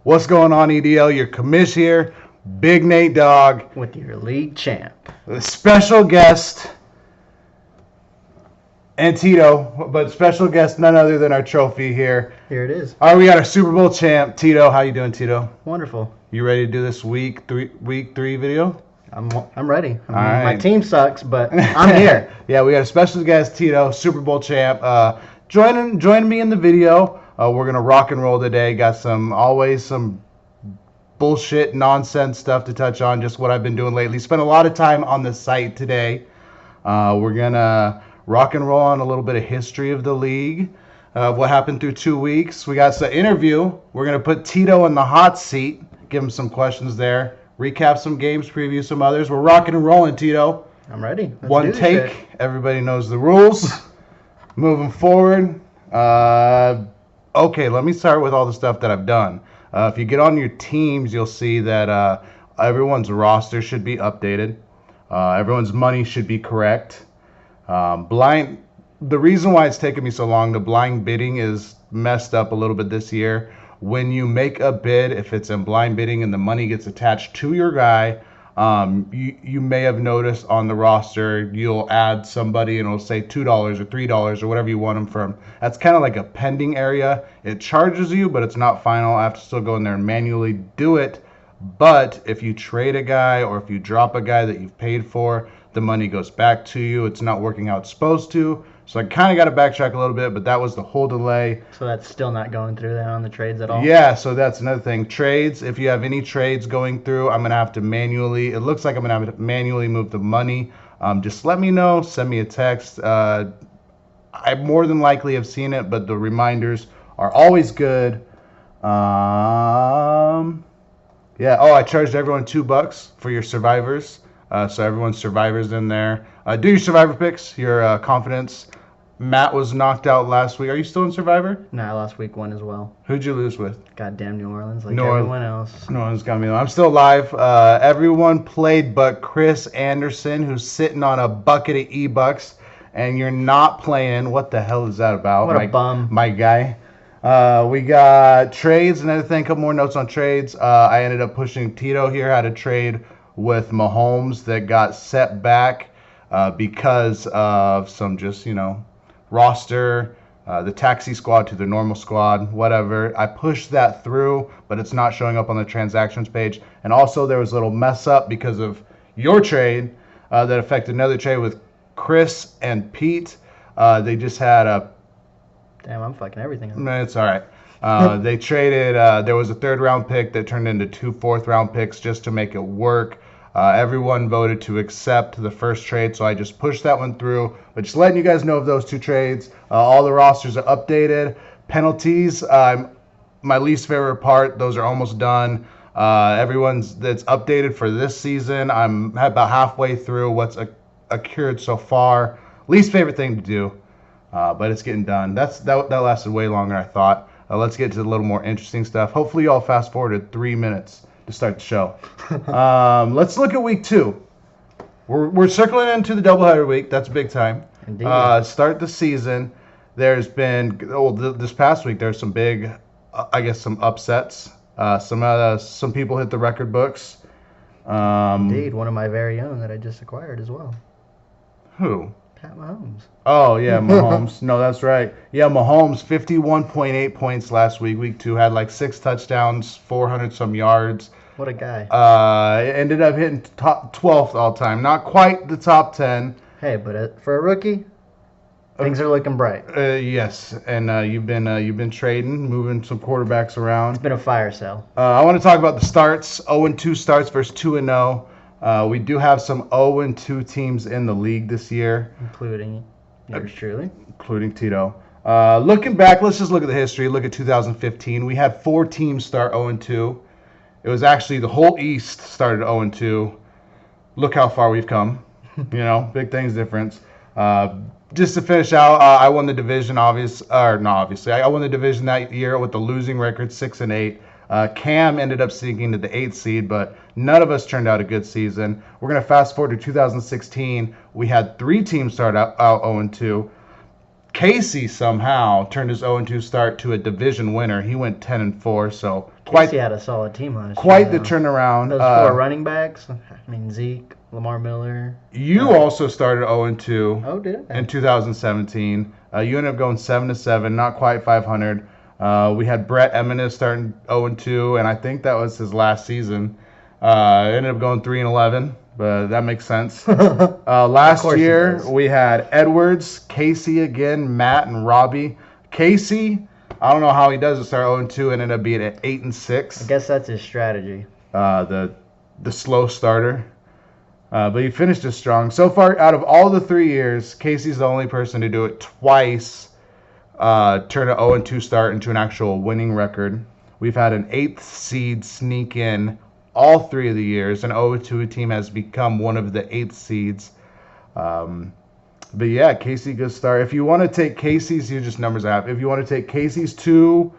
What's going on, EDL? Your commish here, Big Nate Dog, with your league champ. the special guest, and Tito, but special guest none other than our trophy here. Here it is. All right, we got our Super Bowl champ, Tito. How you doing, Tito? Wonderful. You ready to do this week three video? I'm ready. All right. My team sucks, but I'm here. Yeah, we got a special guest, Tito, Super Bowl champ. Join me in the video. We're gonna rock and roll today. Got some bullshit nonsense stuff to touch on. Just what I've been doing lately. Spent a lot of time on the site today. We're gonna rock and roll on a little bit of history of the league. What happened through 2 weeks. We got the interview. We're gonna put Tito in the hot seat. Give him some questions there. Recap some games. Preview some others. We're rocking and rolling, Tito. I'm ready. Let's One do this take. shit. Everybody knows the rules. Moving forward. Okay, let me start with all the stuff that I've done. If you get on your teams, you'll see that everyone's roster should be updated. Everyone's money should be correct. The reason why it's taken me so long, the blind bidding is messed up a little bit this year. When you make a bid, if it's in blind bidding and the money gets attached to your guy, you may have noticed on the roster, you'll add somebody and it'll say $2 or $3 or whatever you want them from. That's kind of like a pending area. It charges you, but it's not final. I have to still go in there and manually do it. But if you trade a guy or if you drop a guy that you've paid for, the money goes back to you. It's not working how it's supposed to. So I kind of got to backtrack a little bit, but that was the whole delay. So that's still not going through then on the trades at all? Yeah, so that's another thing. Trades, if you have any trades going through, I'm going to have to manually, it looks like I'm going to have to manually move the money. Just let me know, send me a text. I more than likely have seen it, but the reminders are always good. Yeah, I charged everyone $2 for your survivors. So everyone's survivors in there. Do your survivor picks, your confidence. Matt was knocked out last week. Are you still in Survivor? No, I lost week 1 as well. Who'd you lose with? Goddamn New Orleans, like everyone else. No one's got me. I'm still alive. Everyone played but Chris Anderson, who's sitting on a bucket of E-Bucks, and you're not playing. What the hell is that about? What a bum. My guy. We got trades. Another thing, a couple more notes on trades. I ended up pushing Tito here. Had a trade with Mahomes that got set back because of some just, roster, the taxi squad to the normal squad, whatever. I pushed that through, but it's not showing up on the transactions page. And also there was a little mess up because of your trade that affected another trade with Chris and Pete. They just had a... Damn, I'm fucking everything up. It's all right. They traded, there was a 3rd round pick that turned into 2 4th round picks just to make it work. Everyone voted to accept the first trade, so I just pushed that one through. But just letting you guys know of those 2 trades. All the rosters are updated. Penalties, my least favorite part, those are almost done. Everyone's that's updated for this season. I'm about halfway through what's occurred so far. Least favorite thing to do, but it's getting done. That lasted way longer than I thought. Let's get to a little more interesting stuff. Hopefully you all fast forwarded 3 minutes to start the show. Let's look at week 2. We're circling into the doubleheader week. That's big time. Indeed. Start the season. There's been this past week. There's some big, some upsets. Some people hit the record books. Indeed, one of my very own that I just acquired as well. Who? Pat Mahomes. Oh, yeah, Mahomes. No, that's right. Yeah, Mahomes, 51.8 points last week. Week 2 had like 6 touchdowns, 400 some yards. What a guy. Ended up hitting top 12th all time. Not quite the top 10. Hey, but for a rookie, things are looking bright. Yes, and you've been trading, moving some quarterbacks around. It's been a fire sale. I want to talk about the starts. 0-2 starts versus 2-0. We do have some 0-2 teams in the league this year. Including yours truly. Including Tito. Looking back, let's just look at the history. Look at 2015. We had 4 teams start 0-2. It was actually the whole East started 0-2. Look how far we've come. Big things difference. Just to finish out, I won the division, I won the division that year with the losing record, 6-8. Cam ended up sinking to the 8th seed, but none of us turned out a good season. We're going to fast forward to 2016. We had 3 teams start out 0-2. Casey somehow turned his 0-2 start to a division winner. He went 10-4, so Casey had a solid team last year. Quite the turnaround. Those 4 running backs. I mean, Zeke, Lamar Miller. You also started 0-2. Oh, did I? In 2017. You ended up going 7-7, not quite 500. We had Brett Eminis starting 0-2, and I think that was his last season. Ended up going 3-11, but that makes sense. Last year we had Edwards, Casey again, Matt, and Robbie. Casey, I don't know how he does it. Start 0-2 and ended up being at 8-6. I guess that's his strategy. The slow starter. But he finished it strong. So far, out of all the 3 years, Casey's the only person to do it twice. Turn an 0-2 start into an actual winning record. We've had an 8th seed sneak in all 3 of the years. An 0-2 team has become one of the 8th seeds. But yeah, Casey, good start. If you want to take Casey's, here's just numbers I have. If you want to take Casey's 2,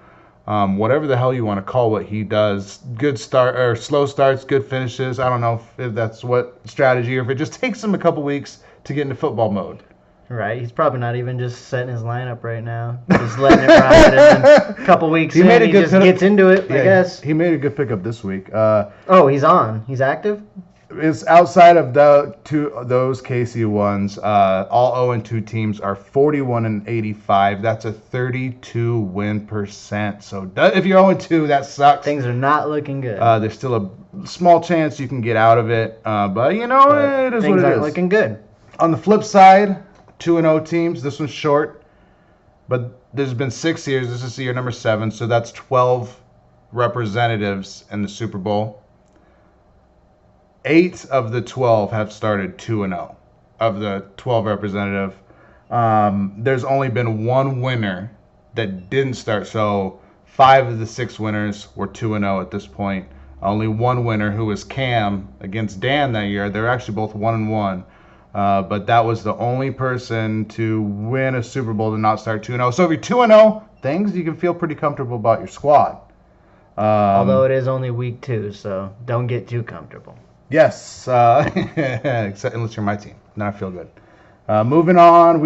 whatever the hell you want to call what he does, good start or slow starts, good finishes. I don't know if that's what strategy or if it just takes him a couple weeks to get into football mode. Right, he's probably not even just setting his lineup right now, just letting it ride. And then a couple weeks he just gets into it. Yeah, I guess he made a good pickup this week. He's on. He's active. It's outside of those Casey ones. All 0-2 teams are 41-85. That's a 32 win percent. So if you're 0-2, that sucks. Things are not looking good. There's still a small chance you can get out of it, but it is what it is. Things aren't looking good. On the flip side, 2-0 teams. This one's short, but there's been 6 years. This is year number 7, so that's 12 representatives in the Super Bowl. 8 of the 12 have started 2-0 of the 12 representative. There's only been 1 winner that didn't start, so 5 of the 6 winners were 2-0 at this point. Only 1 winner, who was Cam against Dan that year. They're actually both 1-1. But that was the only person to win a Super Bowl to not start 2-0. So if you're 2-0, you can feel pretty comfortable about your squad. Although it is only week 2, so don't get too comfortable. Yes, except unless you're my team. Then I feel good. Moving on,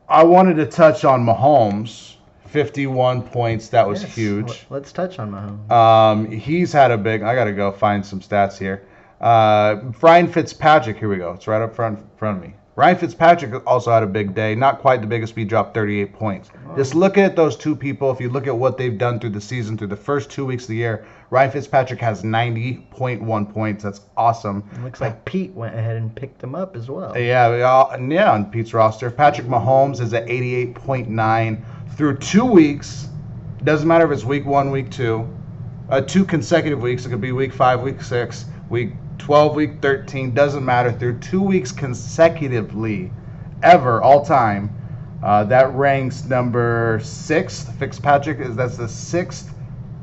I wanted to touch on Mahomes. 51 points, that was huge. Let's touch on Mahomes. He's had a big, I got to go find some stats here. Ryan Fitzpatrick, here we go. It's right up front of me. Ryan Fitzpatrick also had a big day. Not quite the biggest, but he dropped 38 points. Oh. Just look at those 2 people. If you look at what they've done through the season, through the first 2 weeks of the year, Ryan Fitzpatrick has 90.1 points. That's awesome. It looks like Pete went ahead and picked him up as well. Yeah, on Pete's roster. Patrick Mahomes is at 88.9 through 2 weeks. Doesn't matter if it's week 1, week 2. 2 consecutive weeks. It could be week 5, week 6, week 12, week 13, doesn't matter. Through 2 weeks consecutively, ever, all time, that ranks number 6th. Fitzpatrick that's the 6th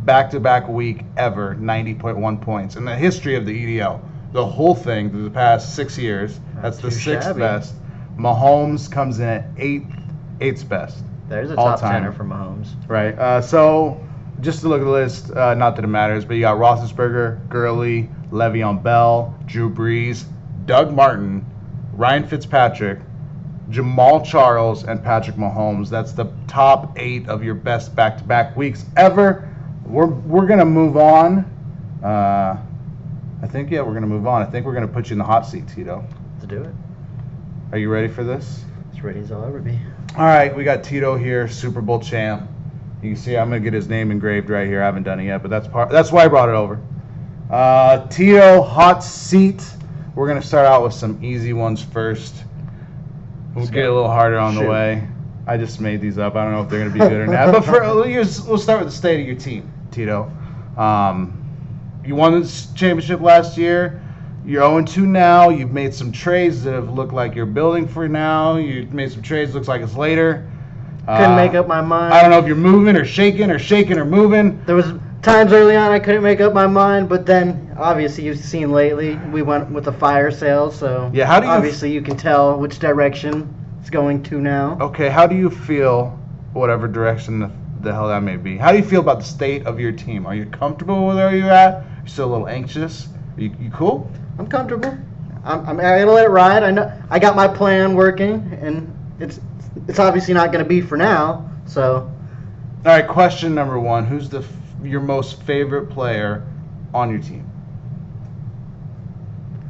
back-to-back week ever, 90.1 points in the history of the EDL. The whole thing through the past 6 years, that's the 6th best. Mahomes comes in at 8th best. There's a top tenner for Mahomes. Right. So just to look at the list, not that it matters, but you got Roethlisberger, Gurley, Le'Veon Bell, Drew Brees, Doug Martin, Ryan Fitzpatrick, Jamal Charles, and Patrick Mahomes. That's the top 8 of your best back-to-back weeks ever. We're gonna move on. I think we're gonna move on. I think we're gonna put you in the hot seat, Tito. Let's do it. Are you ready for this? As ready as I'll ever be. All right, we got Tito here, Super Bowl champ. You can see I'm gonna get his name engraved right here. I haven't done it yet, but that's why I brought it over. Tito, hot seat. We're gonna start out with some easy ones first. We'll get a little harder on the way. I just made these up. I don't know if they're gonna be good or not. But we'll start with the state of your team, Tito. You won this championship last year. You're 0-2 now. You've made some trades that have looked like you're building for now. You've made some trades looks like it's later. Couldn't make up my mind. I don't know if you're moving or shaking or moving. There was times early on I couldn't make up my mind, but then obviously you've seen lately we went with the fire sale, so yeah. How do you obviously you can tell which direction it's going to now. Okay, how do you feel, whatever direction the hell that may be? How do you feel about the state of your team? Are you comfortable with where you're at? You're still a little anxious? You cool? I'm comfortable. I'm gonna let it ride. I know I got my plan working, and it's obviously not going to be for now. So. All right, question number 1: who's your most favorite player on your team?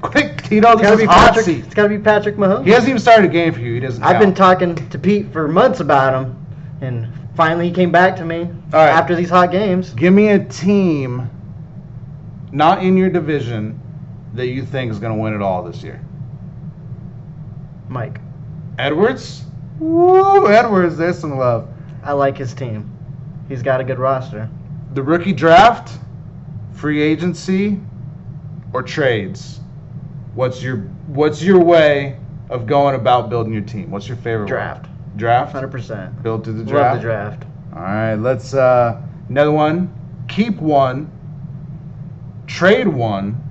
Quick, Tito, this is hot seat. It's got to be Patrick Mahomes. He hasn't even started a game for you. He doesn't. I've been talking to Pete for months about him, and finally he came back to me after these hot games. Give me a team, not in your division, that you think is going to win it all this year. Mike. Edwards? Woo, Edwards, there's some love. I like his team. He's got a good roster. The rookie draft, free agency, or trades? What's your way of going about building your team? What's your favorite draft? One? Draft? 100%. Build through the draft? Love the draft. All right, let's another one. Keep one, trade one,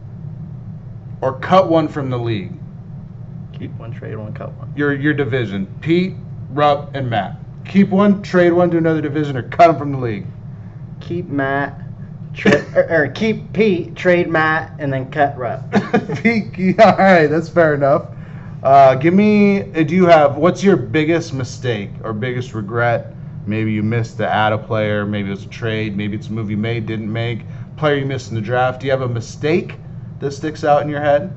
or cut one from the league. Keep one, trade one, cut one. Your division. Pete, Rupp, and Matt. Keep one, trade one to another division, or cut them from the league. Keep Matt, or keep Pete, trade Matt, and then cut Rupp. Pete, all right, that's fair enough. What's your biggest mistake or biggest regret? Maybe you missed to add a player, maybe it was a trade, maybe it's a move you made, didn't make, player you missed in the draft. Do you have a mistake that sticks out in your head?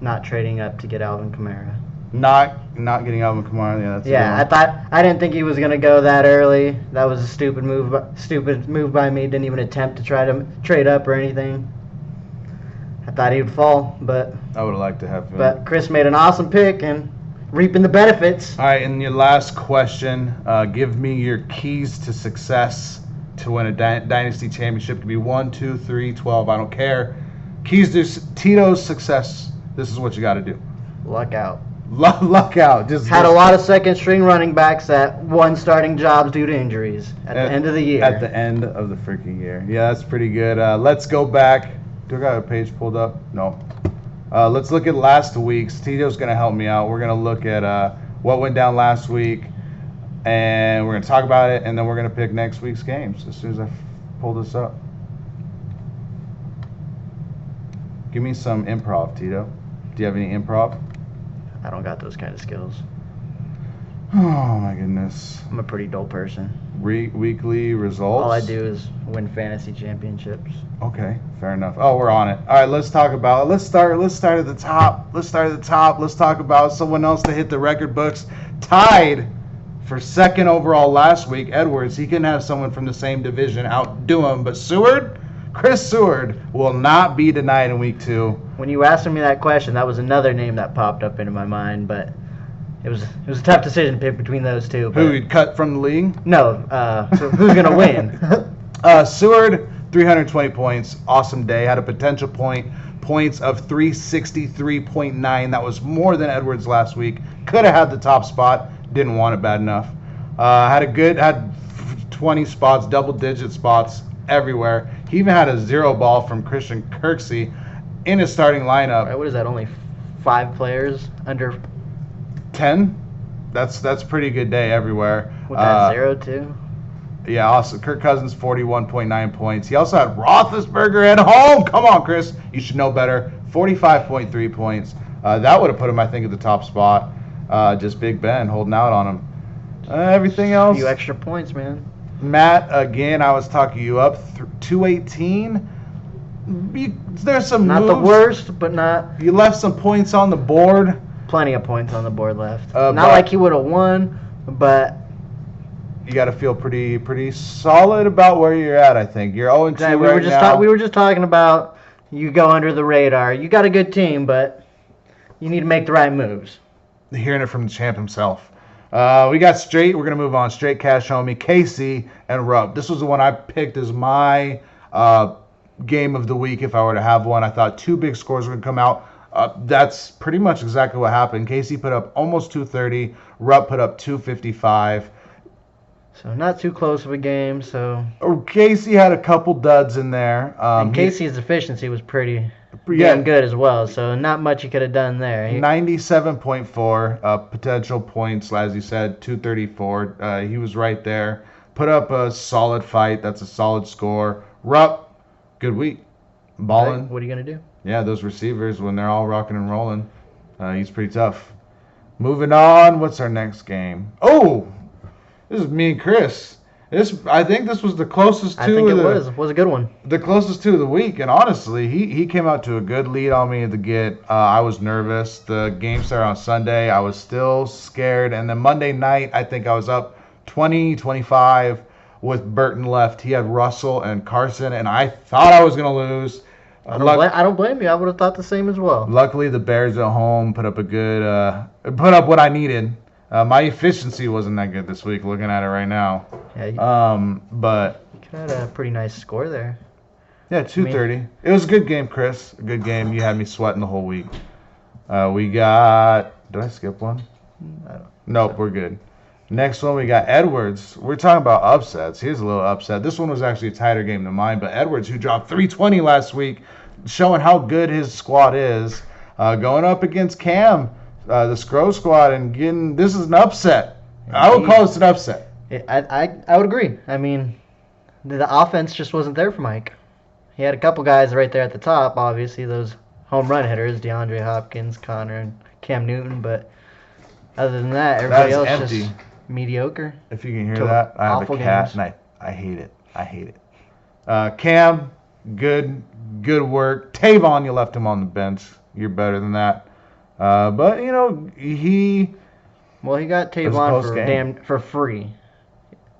Not trading up to get Alvin Kamara. Not getting Alvin Kamara. Yeah, I didn't think he was gonna go that early. That was a stupid move by me. Didn't even attempt to try to trade up or anything. I thought he would fall, but I would have liked to have him. But Chris made an awesome pick and reaping the benefits. All right, and your last question: give me your keys to success to win a dynasty championship. It could be 1, 2, 3, 12. I don't care. Keys to Tito's success. This is what you got to do. Luck out. Luck out. Just had a lot of second string running backs that won starting jobs due to injuries at the end of the year. At the end of the freaking year. Yeah, that's pretty good. Let's go back. Do I got a page pulled up? No. Let's look at last week's. Tito's going to help me out. We're going to look at what went down last week, and we're going to talk about it, and then we're going to pick next week's games as soon as I pull this up. Give me some improv, Tito. Do you have any improv? I don't got those kind of skills. Oh my goodness. I'm a pretty dull person. Weekly results? All I do is win fantasy championships. Okay, fair enough. Oh, we're on it. All right, let's start at the top. Let's talk about someone else that hit the record books. Tied for second overall last week, Edwards. He can have someone from the same division outdo him, but Chris Seward will not be denied in week 2. When you asked me that question, that was another name that popped up into my mind, but it was a tough decision to pick between those two. Who you'd cut from the league? No, so who's gonna win? Seward, 320 points, awesome day. Had a potential points of 363.9. That was more than Edwards last week. Could have had the top spot, didn't want it bad enough. Had 20 spots, double-digit spots everywhere. He even had a 0 ball from Christian Kirksey in his starting lineup. Right, what is that? Only 5 players under 10? That's pretty good day everywhere. With that 0 too. Yeah, also Kirk Cousins 41.9 points. He also had Roethlisberger at home. Come on, Chris, you should know better. 45.3 points. That would have put him, I think, at the top spot. Just Big Ben holding out on him. Everything else. A few extra points, man. Matt, again, I was talking you up 218. There's some not moves. The worst, but not. You left some points on the board. Plenty of points on the board left. Not like he would have won, but you got to feel pretty solid about where you're at. I think you're 0-2 right now. We were just talking about you go under the radar. You got a good team, but you need to make the right moves. Hearing it from the champ himself. We got straight. We're gonna move on. Straight cash homie, Casey and Rupp. This was the one I picked as my game of the week if I were to have one. I thought 2 big scores were gonna come out. That's pretty much exactly what happened. Casey put up almost 230. Rupp put up 255. So not too close of a game. So Casey had a couple duds in there. And Casey's efficiency was pretty damn good as well. So not much he could have done there. 97.4 potential points, as you said, 234. He was right there. Put up a solid fight. That's a solid score. Rupp, good week. Balling. Right. What are you gonna do? Yeah, those receivers when they're all rocking and rolling, he's pretty tough. Moving on. What's our next game? Oh, this is me and Chris. I think this was the closest to I think it was a good one. the closest to the week, and honestly, he came out to a good lead on me to get. I was nervous. The game started on Sunday. I was still scared, and then Monday night, I think I was up 20-25 with Burton left. He had Russell and Carson, and I thought I was gonna lose. I don't blame you. I would have thought the same as well. Luckily, the Bears at home put up put up what I needed. My efficiency wasn't that good this week. Looking at it right now. Yeah, But you had a pretty nice score there. yeah, 230. It was a good game, Chris. A good game. You had me sweating the whole week. We got. Did I skip one? Nope, we're good. Next one, we got Edwards. We're talking about upsets. Here's a little upset. This one was actually a tighter game than mine, but Edwards, who dropped 320 last week, showing how good his squad is, going up against Cam, the Scro squad, and getting. This is an upset. I would call this an upset. I would agree. I mean, the offense just wasn't there for Mike. He had a couple guys right there at the top, obviously, those home run hitters, DeAndre Hopkins, Connor, and Cam Newton, but other than that, everybody else empty. just mediocre. If you can hear that, I have a Awful cat, games. and I hate it. I hate it. Cam, good work. Tavon, you left him on the bench. You're better than that. But, you know, Well, he got It was a Tavon close for game. for free.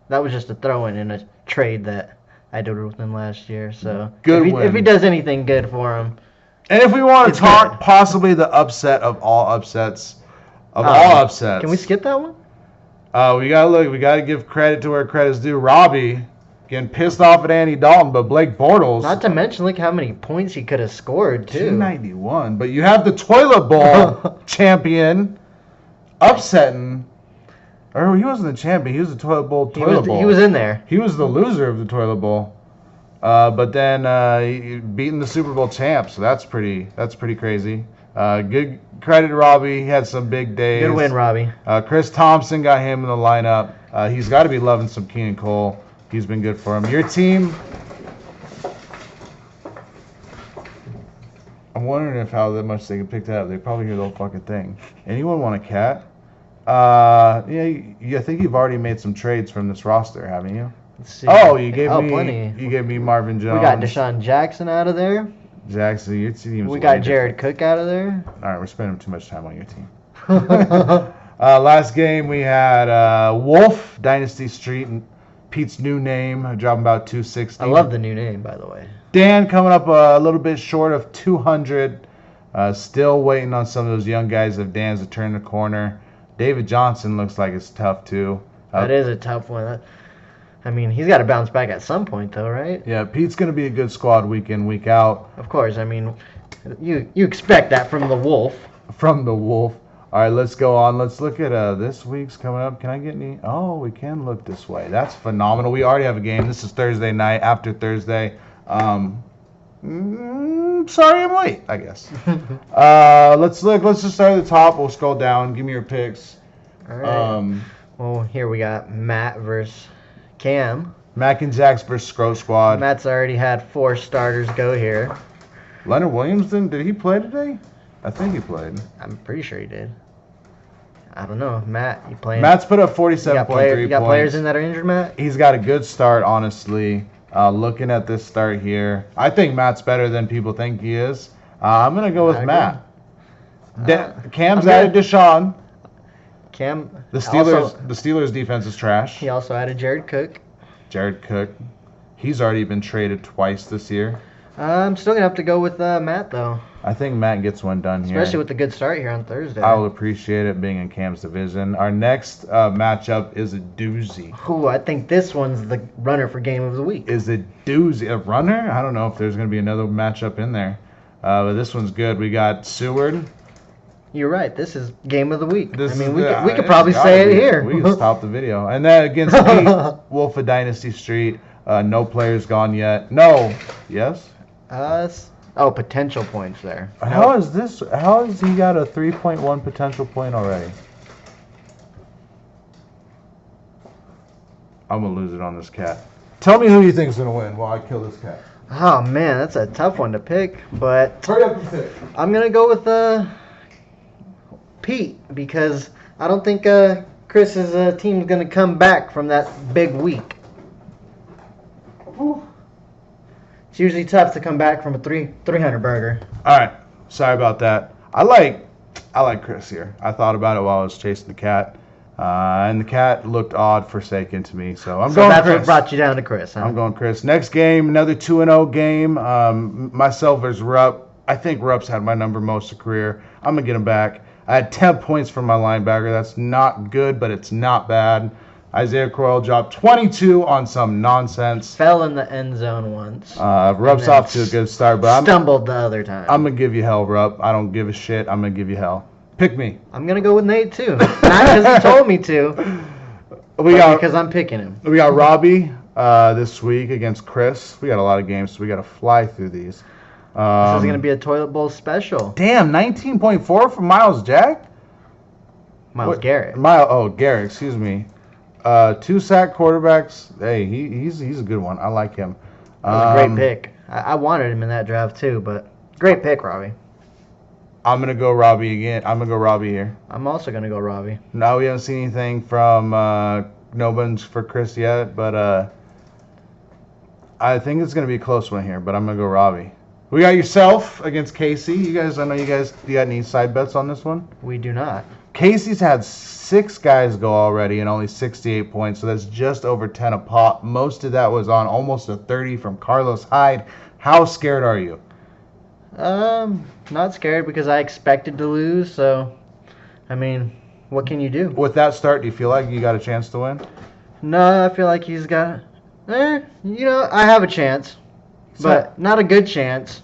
That was just a throw-in in a trade that I did with him last year. So Good if he win. does anything good for him, And if we want to It's talk good. possibly the upset of all upsets, Can we skip that one? We gotta give credit to where credit's due. Robbie getting pissed off at Andy Dalton, but Blake Bortles, Not to mention, look how many points he could have scored too. 291. But you have the toilet bowl champion upsetting. Or he wasn't the champion. He was the toilet bowl. He was in there. He was the loser of the toilet bowl. But then beating the Super Bowl champ, so that's pretty crazy. Good credit to Robbie. He had some big days. Good win, Robbie. Chris Thompson got him in the lineup. He's got to be loving some Keenan Cole. He's been good for him. Your team, I'm wondering if how much they can pick that up. They probably hear the whole fucking thing. Anyone want a cat? I think you've already made some trades from this roster, haven't you? Let's see. Oh, you gave me plenty. You gave me Marvin Jones. We got Deshaun Jackson out of there. Jackson. Your team's We way got different. Jared Cook out of there. All right, we're spending too much time on your team. Last game we had Wolf Dynasty Street, and Pete's new name, dropping about 260. I love the new name, by the way. Dan coming up a little bit short of 200. Still waiting on some of those young guys of Dan's to turn the corner. David Johnson looks like it's tough too. That is a tough one. I mean, he's got to bounce back at some point, though, right? Yeah, Pete's going to be a good squad week in, week out. Of course. I mean, you expect that from the Wolf. From the Wolf. All right, let's go on. Let's look at this week's coming up. Can I get any? Oh, we can look this way. That's phenomenal. We already have a game. This is Thursday night, after Thursday. Sorry I'm late, I guess. Let's look. Let's just start at the top. We'll scroll down. Give me your picks. All right. Well, here we got Matt versus Cam. Mac and Jack's versus Scro Squad. Matt's already had 4 starters go here. Leonard Williams, did he play today? I think he played. I'm pretty sure he did. I don't know. Matt, you playing? Matt's put up you 47.3 got, points. you got players in that are injured, Matt? He's got a good start, honestly. Looking at this start here, I think Matt's better than people think he is. I'm going to go with I Matt. Cam's I'm added good. Deshaun. Cam. The Steelers Also, the Steelers defense is trash. he also added Jared Cook. Jared Cook, he's already been traded twice this year. I'm still going to have to go with Matt, though. I think Matt gets one done here. Especially with the good start here on Thursday. I will appreciate it being in Cam's division. Our next matchup is a doozy. Ooh, I think this one's the runner for game of the week. Is a doozy. A runner? I don't know if there's going to be another matchup in there. But this one's good. We got Seward. You're right. This is game of the week. This I mean, is we the- could it's probably gotta say be. it here. We can stop the video. And then against Pete, Wolf of Dynasty Street. No players gone yet. No. Yes? Potential points there. How is this? How has he got a 3.1 potential point already? I'm going to lose it on this cat. Tell me who you think's going to win while I kill this cat. Oh man, that's a tough one to pick, but Hurry up and pick. I'm gonna go with Pete, because I don't think Chris's team's going to come back from that big week. It's usually tough to come back from a 300 burger. All right. Sorry about that. I like Chris here. I thought about it while I was chasing the cat. And the cat looked odd forsaken to me. So I'm going that's Chris. what brought you down to Chris, huh? I'm going Chris. Next game, another 2-0 game. Myself versus Rupp. I think Rupp's had my number most of career. I'm going to get him back. I had 10 points from my linebacker. That's not good, but it's not bad. Isaiah Crowell dropped 22 on some nonsense. Fell in the end zone once. Rupp's off to a good start, but stumbled the other time. I'm going to give you hell, Rupp. I don't give a shit. I'm going to give you hell. Pick me. I'm going to go with Nate, too. Not because he told me to, because I'm picking him. We got Robbie this week against Chris. We got a lot of games, so we got to fly through these. This is going to be a toilet bowl special. Damn, 19.4 from Miles Jack? Garrett. Garrett, excuse me. 2 sack quarterbacks. Hey, he's a good one. I like him. That was a great pick. I wanted him in that draft, too, but great pick, Robbie. I'm going to go Robbie again. I'm going to go Robbie here. I'm also going to go Robbie. No, we haven't seen anything from No Buns for Chris yet, but I think it's going to be a close one here, but I'm going to go Robbie. We got yourself against Casey. You guys, I know you got any side bets on this one? We do not. Casey's had 6 guys go already and only 68 points, so that's just over 10 a pop. Most of that was on almost a 30 from Carlos Hyde. How scared are you? Not scared because I expected to lose, so, I mean, what can you do? With that start, do you feel like you got a chance to win? No, I feel like he's got, I have a chance, but not a good chance.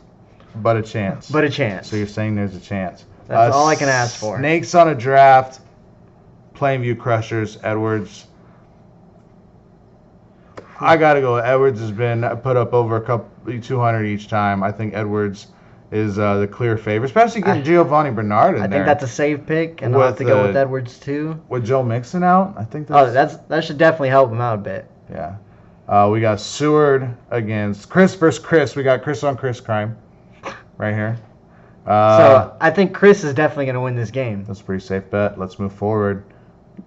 But a chance. But a chance. So you're saying there's a chance. That's all I can ask for. Snakes on a draft, Plainview Crushers, Edwards. I got to go. Edwards has been put up over 200 each time. I think Edwards is the clear favorite, especially getting Giovanni Bernard in there. I think that's a safe pick, and I'll have to go with Edwards too. With Joe Mixon out, I think that should definitely help him out a bit. Yeah. We got Seward against Chris versus Chris. We got Chris on Chris crime right here. So I think Chris is definitely going to win this game. That's a pretty safe bet. Let's move forward.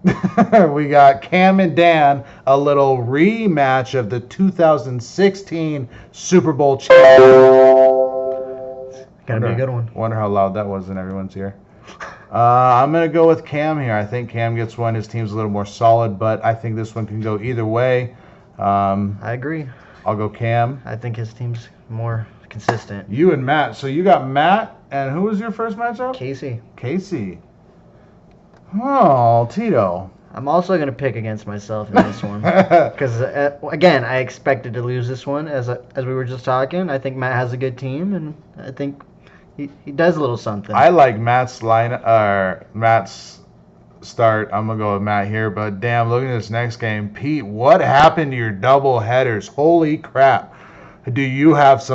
We got Cam and Dan, a little rematch of the 2016 Super Bowl champion. Gotta be a good one. Wonder how loud that was in everyone's ear. I'm going to go with Cam here. I think Cam gets one. His team's a little more solid, but I think this one can go either way. I agree. I'll go Cam. I think his team's more consistent. You and Matt. So you got Matt, and who was your first matchup? Casey. Oh, Tito. I'm also going to pick against myself in this one. Because, again, I expected to lose this one, as we were just talking. I think Matt has a good team, and I think he does a little something. I like Matt's start. I'm going to go with Matt here. But, damn, look at this next game. Pete, what happened to your double headers? Holy crap. You got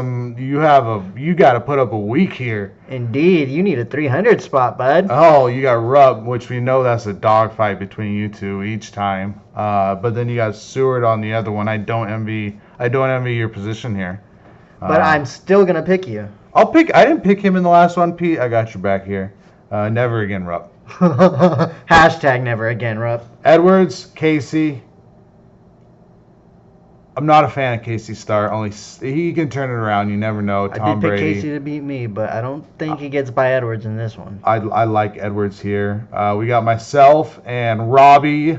to put up a week here. Indeed, you need a 300 spot, bud. Oh, you got Rupp, which we know that's a dogfight between you two each time. But then you got Seward on the other one. I don't envy your position here. But I'm still gonna pick you. I didn't pick him in the last one, Pete. I got your back here. Never again, Rupp. Hashtag never again, Rupp. Edwards, Casey. I'm not a fan of Casey's start. Only he can turn it around. You never know. Tom Brady. I did pick Casey to beat me, but I don't think he gets by Edwards in this one. I like Edwards here. We got myself and Robbie.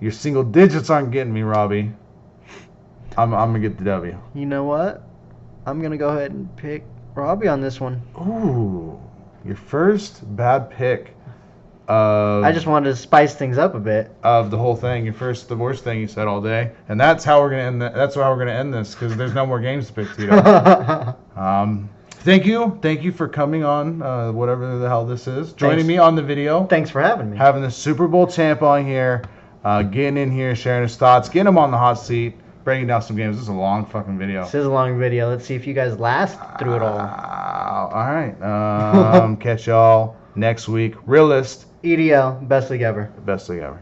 Your single digits aren't getting me, Robbie. I'm gonna get the W. You know what? I'm gonna go ahead and pick Robbie on this one. Ooh, your first bad pick. I just wanted to spice things up a bit. Of the whole thing, the worst thing you said all day, and that's how we're gonna end. That's how we're gonna end this because there's no more games to pick, Tito. Thank you for coming on. Whatever the hell this is, joining me on the video. Thanks for having me. Having the Super Bowl champ on here, getting in here, sharing his thoughts, getting him on the hot seat, breaking down some games. This is a long fucking video. This is a long video. Let's see if you guys last through it all. All right. Catch y'all next week. Realist. EDL, best league ever. Best league ever.